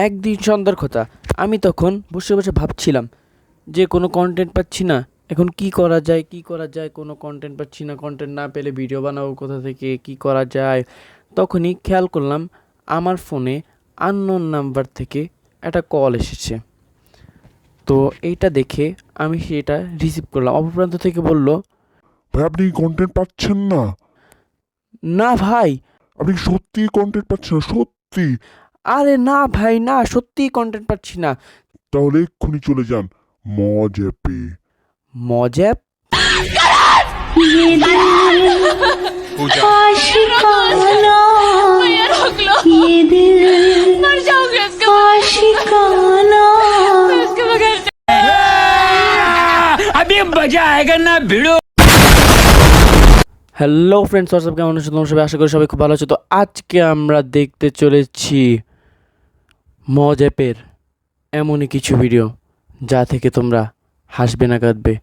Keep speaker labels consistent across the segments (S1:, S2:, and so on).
S1: একদিন সন্ধ্যার কথা, আমি তখন বসে বসে ভাবছিলাম যে কোনো কন্টেন্ট পাচ্ছি না, এখন কি করা যায়, কোনো কন্টেন্ট পাচ্ছি না, কন্টেন্ট না পেলে ভিডিও বানাবো কোথা থেকে, কি করা যায়। তখনই খেয়াল করলাম আমার ফোনে আননোন নাম্বার থেকে একটা কল এসেছে। তো এইটা দেখে আমি সেটা রিসিভ করলাম। অপর থেকে বলল,
S2: ভাই আপনি কন্টেন্ট পাচ্ছেন না?
S1: না ভাই।
S2: আপনি সত্যি কন্টেন্ট পাচ্ছেন না? সত্যি?
S1: আরে না ভাই, না, সত্যিই কন্টেন্ট পাচ্ছি না।
S2: তাহলে এক্ষুনি চলে যান মজ অ্যাপে।
S1: মজ অ্যাপ?
S3: अभी मजा आएगा ना भिड़ो।
S1: হ্যালো ফ্রেন্ডস, হোয়াটসঅ্যাপ, কেমন আছো তোমরা সবাই? আশা করি সবাই খুব ভালো আছো। তো আজকে আমরা দেখতে চলেছি মজ অ্যাপের এমনই কিছু ভিডিও যা থেকে তোমরা হাসবে না কাঁদবে,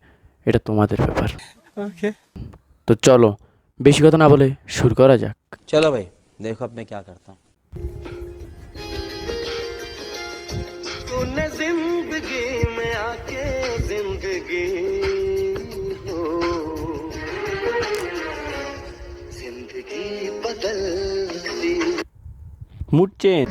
S1: এটা তোমাদের ব্যাপার। তো চলো বেশি কথা না বলে শুরু করা যাক।
S4: चलो भाई देखो अब मैं क्या करता हूँ।
S5: तूने जिंदगी में आके जिंदगी हो जिंदगी बदल दी।
S1: Mood change.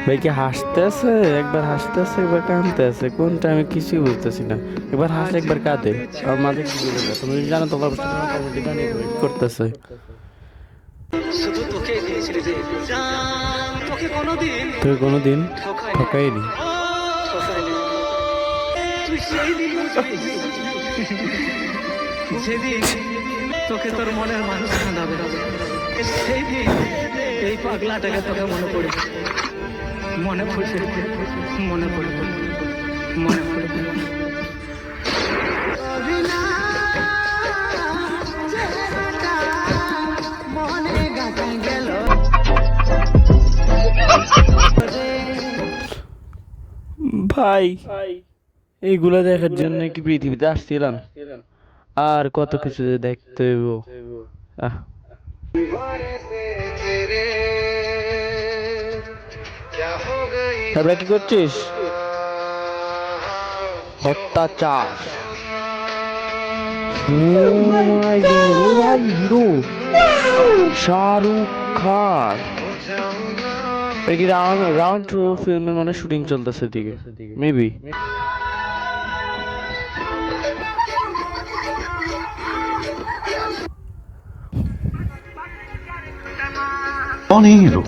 S1: ভাই কি হাসতেছে, একবার হাসতেছে একবার কাঁদতেছে, কোনটা আমি কিছুই বুঝতেছি না। একবার হাসে একবার কাঁদে, আর মাঝে কি বলে যায় তুমি জানো? তোমার করতেছে।
S5: শুধু তোকে দিয়েছিল যে জান, তোকে কোনোদিন
S1: তুই কোনোদিন ঠকাইনি।
S5: ঠকাইনি। তুই সেই দিন বুঝবি যেদিন তোকে তোর মনের মানুষ কাঁদাবে, সেই দিন এই পাগলাটাকে তোকে মনে পড়ে মনে পড়ে মনে পড়ে মনে পড়ে।
S1: ভাই এইগুলা দেখার জন্য কি পৃথিবীতে আসছিলাম? আর কত কিছু যে দেখতে হইব। তারপরে কি করছিস? অত্যাচার। হিরো শাহরুখ খান। কি রাউন্ড টু ফিল্মের মানে শুটিং চলতেছে দিকে মেবি।
S6: कौन है ये लोग?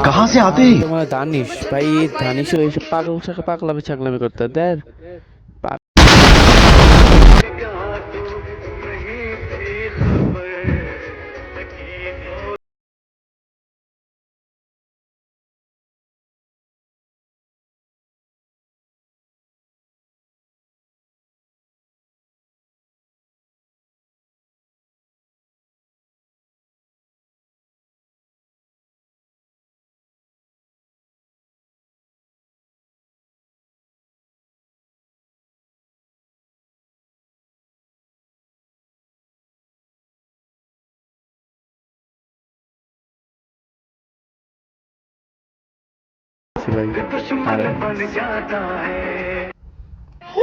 S6: कहाँ से आते हैं?
S1: তোমার দানিশ ভাই, দানিশ এসে পাগলামি ছাগলামি করতে দেয়।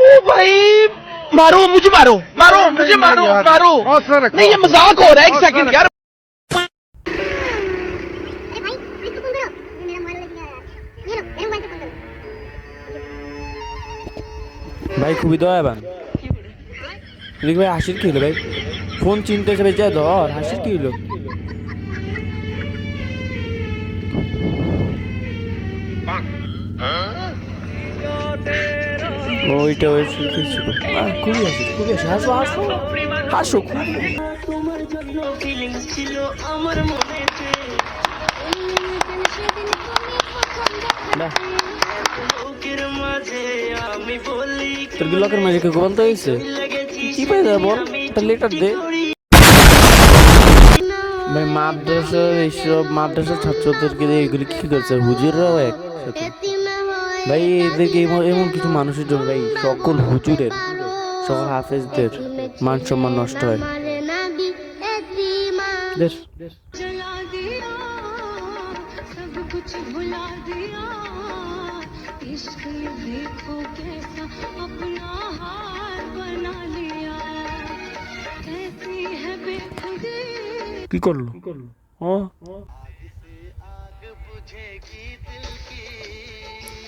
S7: ओ भाई मारो मुझे, मारो मारो मुझे, मारो मारो। नहीं ये मजाक हो रहा है, एक सेकंड यार।
S1: ভাই খুবই দয়াবান। এদিকে ভাই হাসির কি হলো? ভাই ফোন চিনতে এসে ভাই যা ধর, হাসির কি হলো? ওইটা ওই ছিল। খুবই হাসি, খুবই হাসি। হাসো হাসো হাসো।
S5: তোমার জন্য ফিলিংস ছিল আমার মনেতে, লোকের মাঝে আমি বলি
S1: তোর কি লোকের মাঝে কেউ বলতে হয়েছে? কি পাই যা বল, একটা লেটার দে ভাই। মাদ্রাসার ছাত্রদেরকে দিয়ে এগুলি কি করছে? হুজুররাও একসাথে ভাই। এদেরকে এমন কিছু মানুষের জন্য ভাই সকল হুজুরের, সকল হাফেজদের মান সম্মান নষ্ট হয়। देख
S8: जला दिया सब कुछ भुला दिया इश्क देखो कैसा अपना हार बना लिया कैसी है बेखुदी
S1: की करलो हाँ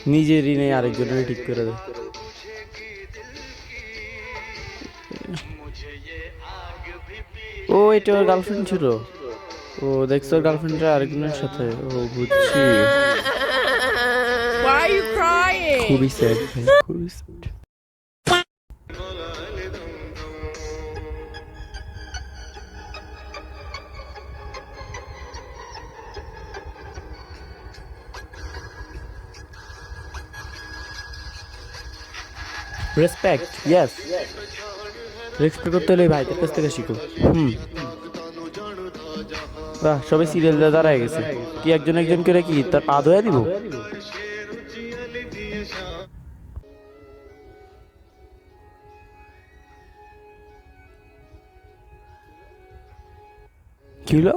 S1: নিজেরই নেই আরেকজনের ঠিক করে দেয় ও এটা ওর গার্লফ্রেন্ড ছিল ও দেখছো ওর গার্লফ্রেন্ডটা আরেকজনের সাথে ও বুঝছি খুবই স্যাড খুবই স্যাড রেসপেক্ট ইয়েস রেসপেক্ট করতে হলে ভাইদের কাছ থেকে শিখো বাহ সবাই সিরিয়াল দিয়ে দাঁড়ায় গেছে কি একজন একজন করে কি তার পা ধোয়া দিব কি হলো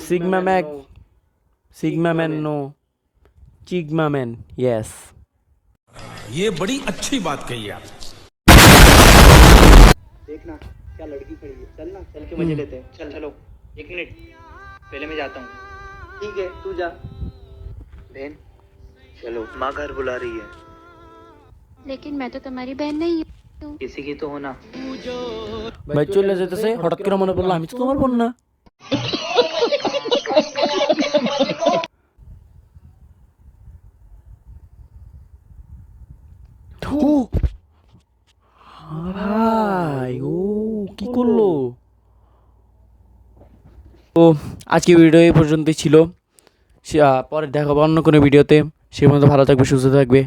S1: sigma man no sigma man yes
S3: ये बड़ी अच्छी बात कही आप
S5: देखना क्या लड़की खड़ी है चल ना चल के मजे लेते हैं चल चलो 1 मिनट पहले मैं जाता हूँ ठीक है तू जा बहन चलो माँ घर बुला रही है
S8: लेकिन मैं तो तुम्हारी बहन नहीं हूँ
S5: किसी की तो होना
S1: ভাই চলে যেতেছে হঠাৎ করে মনে পড়লো আমি তো তোমার বোন না ভাই ও কি করলো তো আজকে ভিডিও এই পর্যন্তই ছিল পরে দেখাবো অন্য কোনো ভিডিওতে সে মতো ভালো থাকবে সুস্থ থাকবে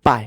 S1: বাই